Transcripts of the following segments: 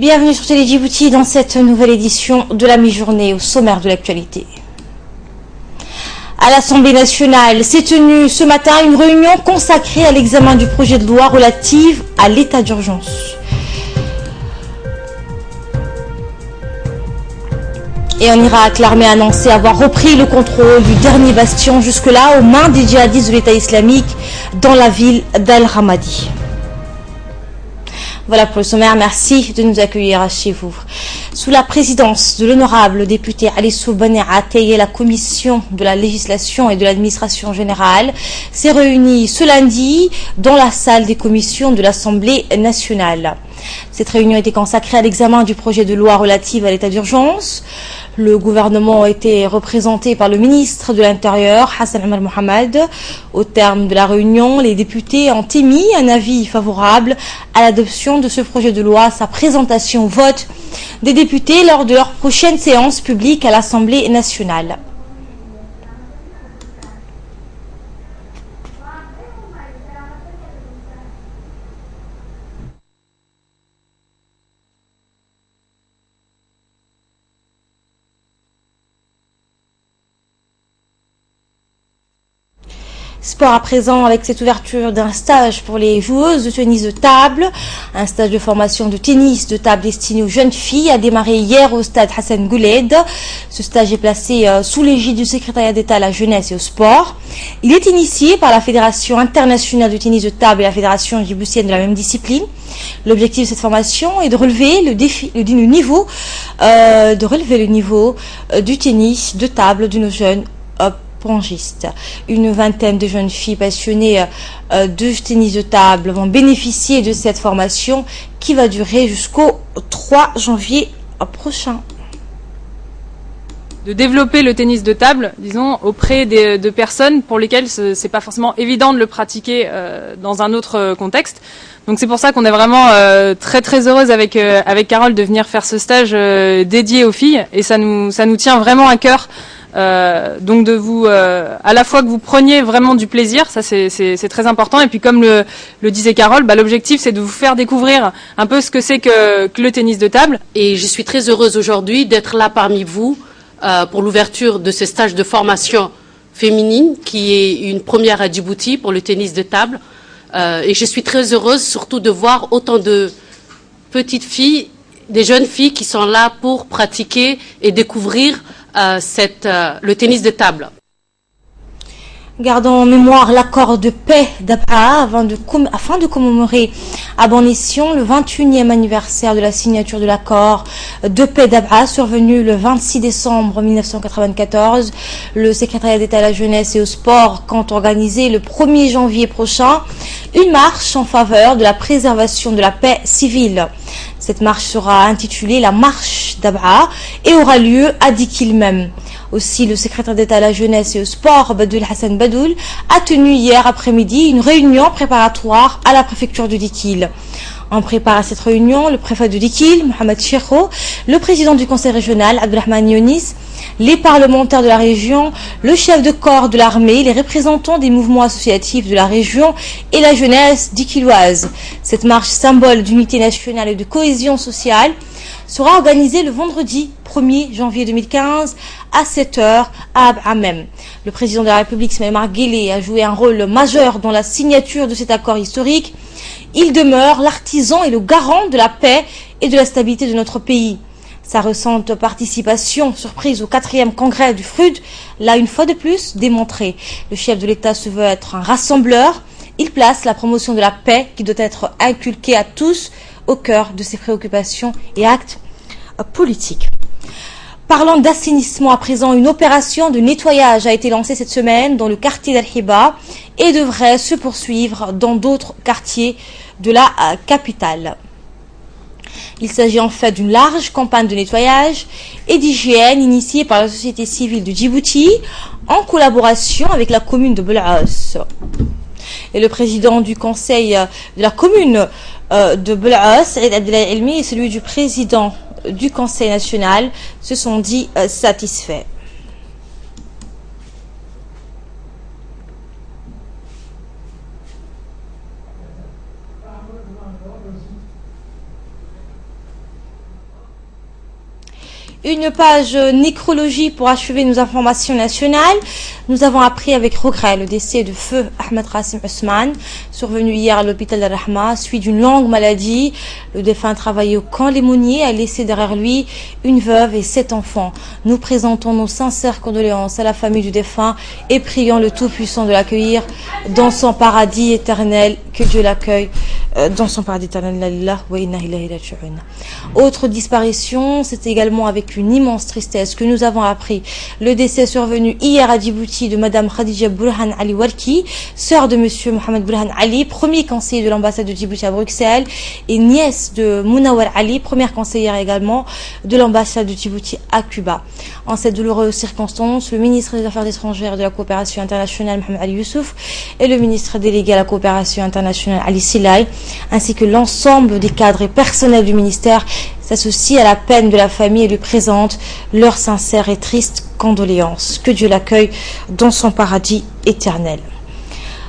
Bienvenue sur Télé Djibouti dans cette nouvelle édition de la mi-journée au sommaire de l'actualité. À l'Assemblée nationale s'est tenue ce matin une réunion consacrée à l'examen du projet de loi relatif à l'état d'urgence. Et en Irak, l'armée a annoncé avoir repris le contrôle du dernier bastion jusque-là aux mains des djihadistes de l'État islamique dans la ville d'Al-Ramadi. Voilà pour le sommaire, merci de nous accueillir chez vous. Sous la présidence de l'honorable député Alissou Bani Ateye, la commission de la législation et de l'administration générale s'est réunie ce lundi dans la salle des commissions de l'Assemblée nationale. Cette réunion était consacrée à l'examen du projet de loi relatif à l'état d'urgence. Le gouvernement a été représenté par le ministre de l'Intérieur, Hassan Omar Mohamed. Au terme de la réunion, les députés ont émis un avis favorable à l'adoption de ce projet de loi, sa présentation au vote des députés lors de leur prochaine séance publique à l'Assemblée nationale. Sport à présent avec cette ouverture d'un stage pour les joueuses de tennis de table. Un stage de formation de tennis de table destiné aux jeunes filles a démarré hier au stade Hassan Gouled. Ce stage est placé sous l'égide du secrétariat d'État à la jeunesse et au sport. Il est initié par la Fédération internationale de tennis de table et la Fédération djiboutienne de la même discipline. L'objectif de cette formation est de relever le niveau du tennis de table de nos jeunes pongiste. Une vingtaine de jeunes filles passionnées de tennis de table vont bénéficier de cette formation qui va durer jusqu'au 3 janvier prochain. De développer le tennis de table, disons, auprès de personnes pour lesquelles c'est pas forcément évident de le pratiquer dans un autre contexte. Donc c'est pour ça qu'on est vraiment très très heureuse avec Carole de venir faire ce stage dédié aux filles, et ça nous tient vraiment à cœur. Donc de vous, à la fois que vous preniez vraiment du plaisir, ça c'est très important. Et puis comme le disait Carole, l'objectif c'est de vous faire découvrir un peu ce que c'est que le tennis de table. Et je suis très heureuse aujourd'hui d'être là parmi vous pour l'ouverture de ce stage de formation féminine qui est une première à Djibouti pour le tennis de table. Et je suis très heureuse surtout de voir autant de petites filles, des jeunes filles qui sont là pour pratiquer et découvrir le tennis de table. Gardons en mémoire l'accord de paix d'Abha afin de commémorer à bon escient le 21e anniversaire de la signature de l'accord de paix d'Abha survenu le 26 décembre 1994. Le secrétariat d'État à la jeunesse et au sport compte organiser le 1er janvier prochain une marche en faveur de la préservation de la paix civile. Cette marche sera intitulée la marche d'Abha et aura lieu à Dikil même. Aussi, le secrétaire d'État à la jeunesse et au sport, Badoul Hassan Badoul, a tenu hier après-midi une réunion préparatoire à la préfecture de Dikil. En préparant cette réunion, le préfet de Dikil, Mohamed Chirho, le président du conseil régional, Abdelrahman Younis, les parlementaires de la région, le chef de corps de l'armée, les représentants des mouvements associatifs de la région et la jeunesse dikiloise. Cette marche symbole d'unité nationale et de cohésion sociale sera organisée le vendredi 1er janvier 2015 à 7h à Abhamem. Le président de la République, Ismaël Marguelé, a joué un rôle majeur dans la signature de cet accord historique. Il demeure l'artisan et le garant de la paix et de la stabilité de notre pays. Sa récente participation surprise au 4e congrès du FRUD l'a une fois de plus démontré. Le chef de l'État se veut être un rassembleur. Il place la promotion de la paix qui doit être inculquée à tous au cœur de ses préoccupations et actes politiques. Parlant d'assainissement à présent, une opération de nettoyage a été lancée cette semaine dans le quartier d'Al-Hiba et devrait se poursuivre dans d'autres quartiers de la capitale. Il s'agit en fait d'une large campagne de nettoyage et d'hygiène initiée par la société civile de Djibouti en collaboration avec la commune de Bel'as. Et le président du conseil de la commune de Bel'as, Saïd Abdellah Elmi, et celui du président du conseil national se sont dit satisfaits. Une page nécrologie pour achever nos informations nationales. Nous avons appris avec regret le décès de feu Ahmed Qassim Ousmane, survenu hier à l'hôpital Al-Rahma, suite d'une longue maladie. Le défunt travaillait au camp Lémonier, a laissé derrière lui une veuve et 7 enfants. Nous présentons nos sincères condoléances à la famille du défunt et prions le Tout-Puissant de l'accueillir dans son paradis éternel. Que Dieu l'accueille dans son paradis éternel. Autre disparition, c'est également avec une immense tristesse que nous avons appris le décès survenu hier à Djibouti de Madame Khadija Burhan Ali Walki, sœur de Monsieur Mohamed Burhan Ali, premier conseiller de l'ambassade de Djibouti à Bruxelles, et nièce de Mounawar Ali, première conseillère également de l'ambassade de Djibouti à Cuba. En cette douloureuse circonstance, le ministre des Affaires étrangères et de la coopération internationale Mohamed Ali Youssouf et le ministre délégué à la coopération internationale Ali Silay, ainsi que l'ensemble des cadres et personnels du ministère s'associent à la peine de la famille et lui présentent leurs sincères et tristes condoléances. Que Dieu l'accueille dans son paradis éternel.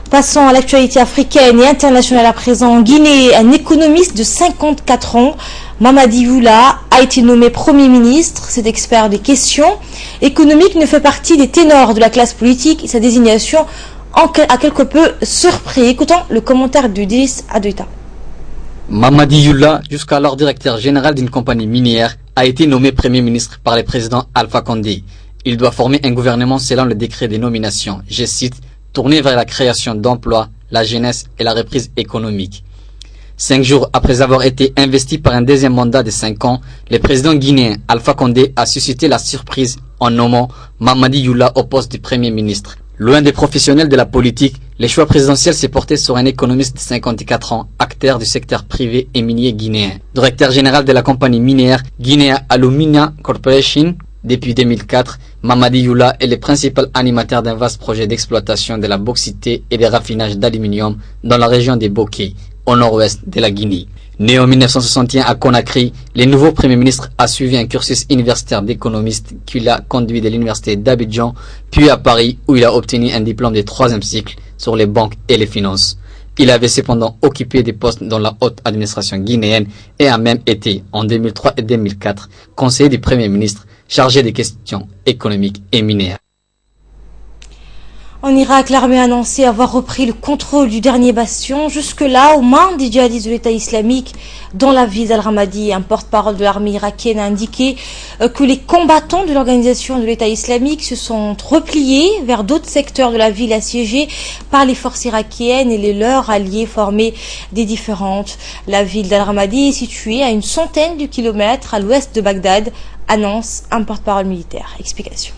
Passons à l'actualité africaine et internationale à présent. En Guinée, un économiste de 54 ans, Mamadi Youla, a été nommé Premier ministre. Cet expert des questions économiques ne fait partie des ténors de la classe politique et sa désignation a quelque peu surpris. Écoutons le commentaire d'Udis Adoita. Mamadi Youla, jusqu'alors directeur général d'une compagnie minière, a été nommé Premier ministre par le président Alpha Condé. Il doit former un gouvernement selon le décret des nominations, je cite, tourné vers la création d'emplois, la jeunesse et la reprise économique. 5 jours après avoir été investi par un deuxième mandat de 5 ans, le président guinéen Alpha Condé a suscité la surprise en nommant Mamadi Youla au poste de Premier ministre. Loin des professionnels de la politique, les choix présidentiels s'est porté sur un économiste de 54 ans, acteur du secteur privé et minier guinéen. Directeur général de la compagnie minière Guinea Alumina Corporation, depuis 2004, Mamadi Youla est le principal animateur d'un vaste projet d'exploitation de la bauxite et de raffinage d'aluminium dans la région des Bokeh, au nord-ouest de la Guinée. Né en 1961 à Conakry, le nouveau Premier ministre a suivi un cursus universitaire d'économiste qui l'a conduit de l'université d'Abidjan, puis à Paris où il a obtenu un diplôme de 3e cycle sur les banques et les finances. Il avait cependant occupé des postes dans la haute administration guinéenne et a même été, en 2003 et 2004, conseiller du Premier ministre chargé des questions économiques et minières. En Irak, l'armée a annoncé avoir repris le contrôle du dernier bastion, jusque-là aux mains des djihadistes de l'État islamique dans la ville d'Al-Ramadi. Un porte-parole de l'armée irakienne a indiqué que les combattants de l'organisation de l'État islamique se sont repliés vers d'autres secteurs de la ville assiégée par les forces irakiennes et les leurs alliés formés des différentes. La ville d'Al-Ramadi est située à une centaine de kilomètres à l'ouest de Bagdad, annonce un porte-parole militaire. Explication.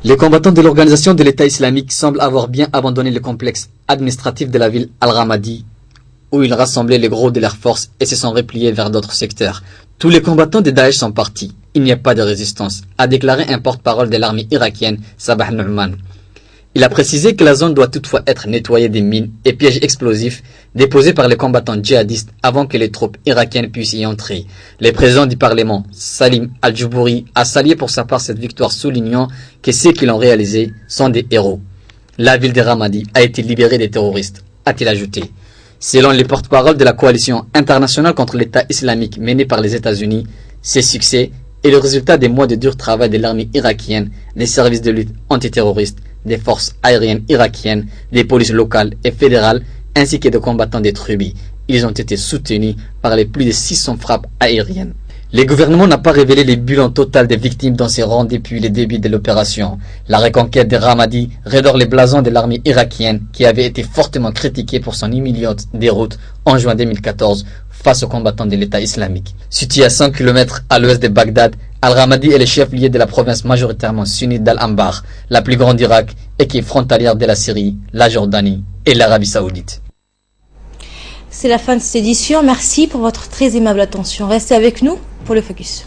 Les combattants de l'organisation de l'État islamique semblent avoir bien abandonné le complexe administratif de la ville Al-Ramadi, où ils rassemblaient les gros de leurs forces et se sont repliés vers d'autres secteurs. Tous les combattants de Daesh sont partis. Il n'y a pas de résistance, a déclaré un porte-parole de l'armée irakienne, Sabah Nu'man. Il a précisé que la zone doit toutefois être nettoyée des mines et pièges explosifs déposés par les combattants djihadistes avant que les troupes irakiennes puissent y entrer. Le président du Parlement, Salim Al-Joubouri, a salué pour sa part cette victoire, soulignant que ceux qui l'ont réalisée sont des héros. La ville de Ramadi a été libérée des terroristes, a-t-il ajouté. Selon les porte-paroles de la coalition internationale contre l'État islamique menée par les États-Unis, ces succès est le résultat des mois de dur travail de l'armée irakienne, des services de lutte antiterroriste, des forces aériennes irakiennes, des polices locales et fédérales, ainsi que des combattants des tribus. Ils ont été soutenus par les plus de 600 frappes aériennes. Le gouvernement n'a pas révélé le bilan total des victimes dans ses rangs depuis le début de l'opération. La reconquête de Ramadi redore les blasons de l'armée irakienne qui avait été fortement critiquée pour son humiliante déroute en juin 2014 face aux combattants de l'État islamique. Situé à 100 km à l'ouest de Bagdad, Al-Ramadi est le chef-lieu de la province majoritairement sunnite d'Al-Anbar, la plus grande d'Irak et qui est frontalière de la Syrie, la Jordanie et l'Arabie Saoudite. C'est la fin de cette édition. Merci pour votre très aimable attention. Restez avec nous pour le focus.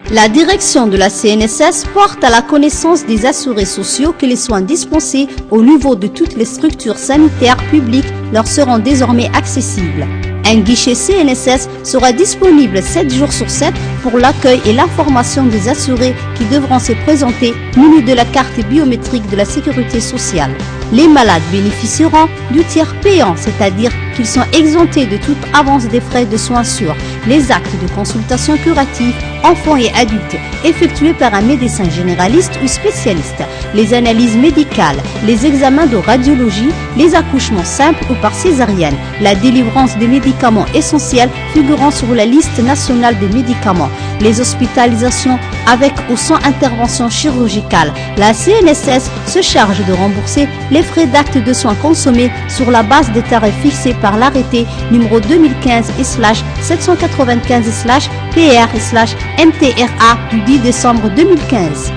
La direction de la CNSS porte à la connaissance des assurés sociaux que les soins dispensés au niveau de toutes les structures sanitaires publiques leur seront désormais accessibles. Un guichet CNSS sera disponible 7 jours sur 7 pour l'accueil et l'information des assurés qui devront se présenter munis de la carte biométrique de la sécurité sociale. Les malades bénéficieront du tiers payant, c'est-à-dire qu'ils sont exemptés de toute avance des frais de soins sur les actes de consultation curative, enfants et adultes, effectués par un médecin généraliste ou spécialiste, les analyses médicales, les examens de radiologie, les accouchements simples ou par césarienne, la délivrance des médicaments essentiels figurant sur la liste nationale des médicaments, les hospitalisations avec ou sans intervention chirurgicale. La CNSS se charge de rembourser les frais d'actes de soins consommés sur la base des tarifs fixés par l'arrêté numéro 2015/795/PR/MTRA du 10 décembre 2015.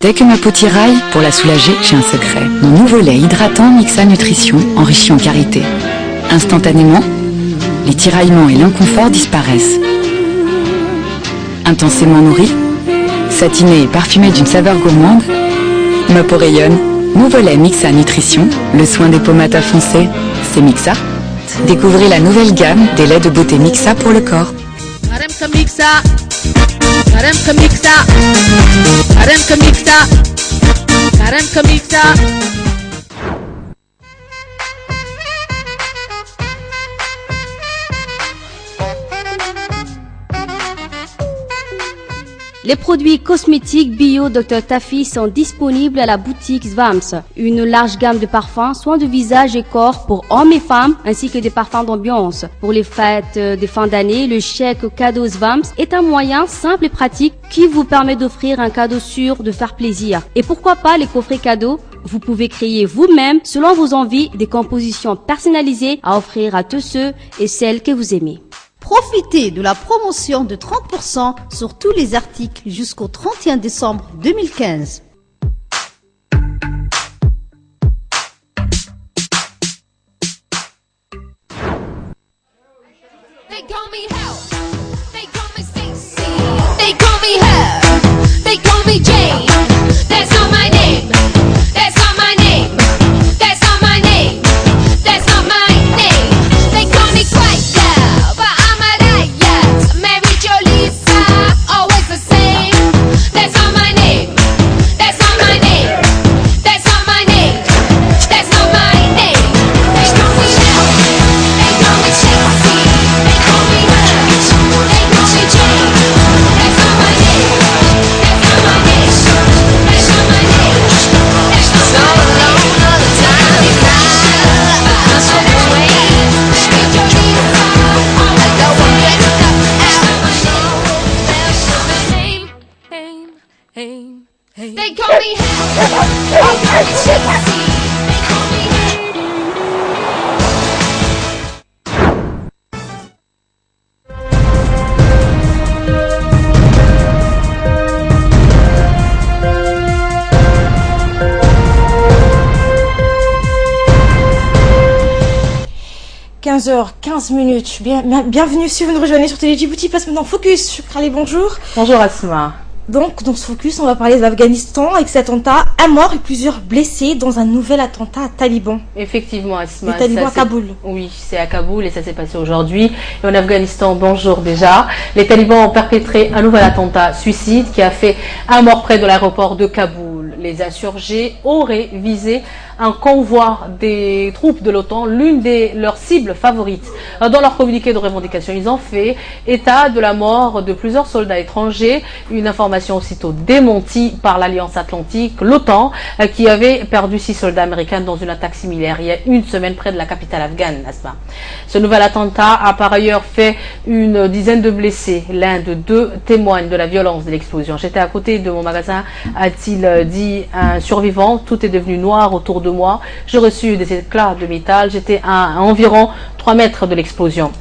Dès que ma peau tiraille, pour la soulager, j'ai un secret. Mon nouveau lait hydratant Mixa Nutrition, enrichi en karité. Instantanément, les tiraillements et l'inconfort disparaissent. Intensément nourri, satiné et parfumé d'une saveur gourmande, ma peau rayonne. Nouveau lait Mixa Nutrition, le soin des peaux mat à foncé, c'est Mixa. Découvrez la nouvelle gamme des laits de beauté Mixa pour le corps. Karemka Mixa, Karemka Mixa, Karemka Mixa. Les produits cosmétiques bio Dr Tafi sont disponibles à la boutique Svams. Une large gamme de parfums, soins de visage et corps pour hommes et femmes, ainsi que des parfums d'ambiance. Pour les fêtes de fin d'année, le chèque cadeau Svams est un moyen simple et pratique qui vous permet d'offrir un cadeau sûr de faire plaisir. Et pourquoi pas les coffrets cadeaux? Vous pouvez créer vous-même, selon vos envies, des compositions personnalisées à offrir à tous ceux et celles que vous aimez. Profitez de la promotion de 30% sur tous les articles jusqu'au 31 décembre 2015. Bienvenue si vous nous rejoignez sur Télé Djibouti. Passe maintenant Focus. Allez, bonjour. Bonjour Asma. Donc, dans ce Focus, on va parler de l'Afghanistan avec cet attentat, un mort et plusieurs blessés dans un nouvel attentat à Taliban. Effectivement, Asma. Les talibans à Kaboul. Oui, c'est à Kaboul et ça s'est passé aujourd'hui. Et en Afghanistan, bonjour déjà. Les talibans ont perpétré un nouvel attentat suicide qui a fait un mort près de l'aéroport de Kaboul. Les insurgés auraient visé un convoi des troupes de l'OTAN, l'une de leurs cibles favorites. Dans leur communiqué de revendication, ils ont fait état de la mort de plusieurs soldats étrangers, une information aussitôt démentie par l'Alliance Atlantique, l'OTAN, qui avait perdu 6 soldats américains dans une attaque similaire il y a une semaine près de la capitale afghane, Asma. Ce nouvel attentat a par ailleurs fait une dizaine de blessés. L'un de deux témoigne de la violence de l'explosion. J'étais à côté de mon magasin, a-t-il dit un survivant. Tout est devenu noir autour de moi. J'ai reçu des éclats de métal. J'étais à environ 3 mètres de l'explosion.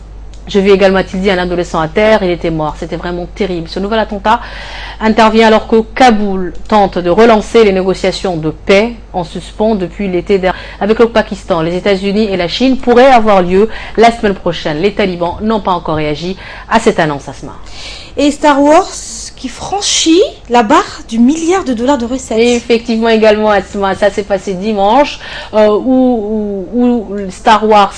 Je vis également, a-t-il dit, un adolescent à terre. Il était mort. C'était vraiment terrible. Ce nouvel attentat intervient alors que Kaboul tente de relancer les négociations de paix en suspens depuis l'été dernier avec le Pakistan. Les États-Unis et la Chine pourraient avoir lieu la semaine prochaine. Les talibans n'ont pas encore réagi à cette annonce, Asma. Et Star Wars qui franchit la barre du milliard de dollars de recettes. Et effectivement également, Asma, ça s'est passé dimanche, où Star Wars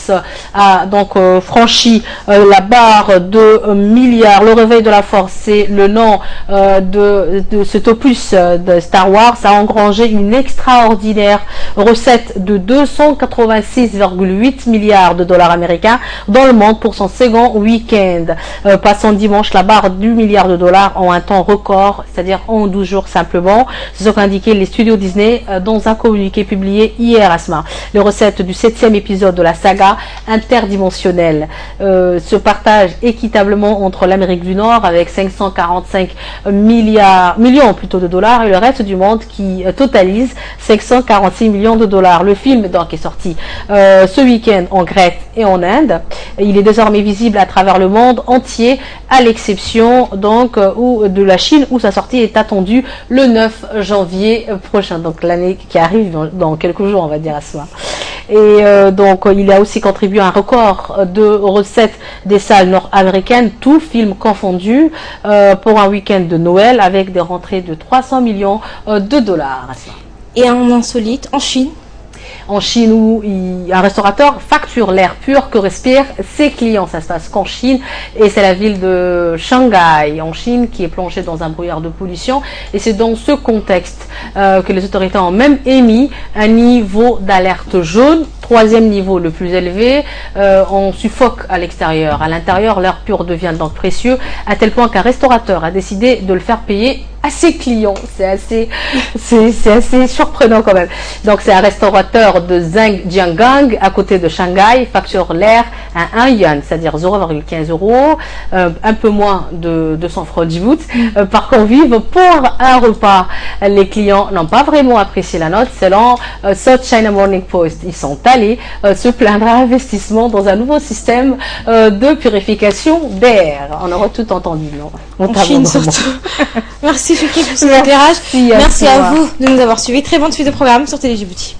a donc franchi la barre de milliards. Le réveil de la force, c'est le nom de cet opus de Star Wars, a engrangé une extraordinaire recette de 286,8 milliards de dollars américains dans le monde pour son second week-end, passant dimanche la barre du milliard de dollars en un temps record, c'est-à-dire en 12 jours simplement. C'est ce qu'ont indiqué les studios Disney dans un communiqué publié hier, Asma. Les recettes du 7e épisode de la saga interdimensionnelle se partagent équitablement entre l'Amérique du Nord avec 545 millions plutôt de dollars et le reste du monde qui totalise 546 millions de dollars. Le film donc est sorti ce week-end en Grèce et en Inde. Il est désormais visible à travers le monde entier, à l'exception donc de la Chine où sa sortie est attendue le 9 janvier prochain, donc l'année qui arrive dans quelques jours, on va dire à cela. Et donc il a aussi contribué à un record de recettes des salles nord-américaines, tout film confondu, pour un week-end de Noël avec des rentrées de 300 millions de dollars. Et un insolite en Chine. En Chine, où un restaurateur facture l'air pur que respirent ses clients. Ça se passe qu'en Chine, et c'est la ville de Shanghai, en Chine, qui est plongée dans un brouillard de pollution. Et c'est dans ce contexte que les autorités ont même émis un niveau d'alerte jaune, 3e niveau le plus élevé. On suffoque à l'extérieur. À l'intérieur, l'air pur devient donc précieux, à tel point qu'un restaurateur a décidé de le faire payer à ses clients. C'est assez surprenant quand même. Donc c'est un restaurateur de Zhangjiagang à côté de Shanghai, facture l'air à 1 yuan, c'est-à-dire 0,15 €, un peu moins de 200 francs djibout par convive pour un repas. Les clients n'ont pas vraiment apprécié la note selon South China Morning Post. Ils sont allés se plaindre à investissement dans un nouveau système de purification d'air. On aura tout entendu, non? En Chine surtout. Merci Chouki pour cet éclairage. Merci à vous de nous avoir suivis. Très bonne suite de programme sur Télé Djibouti.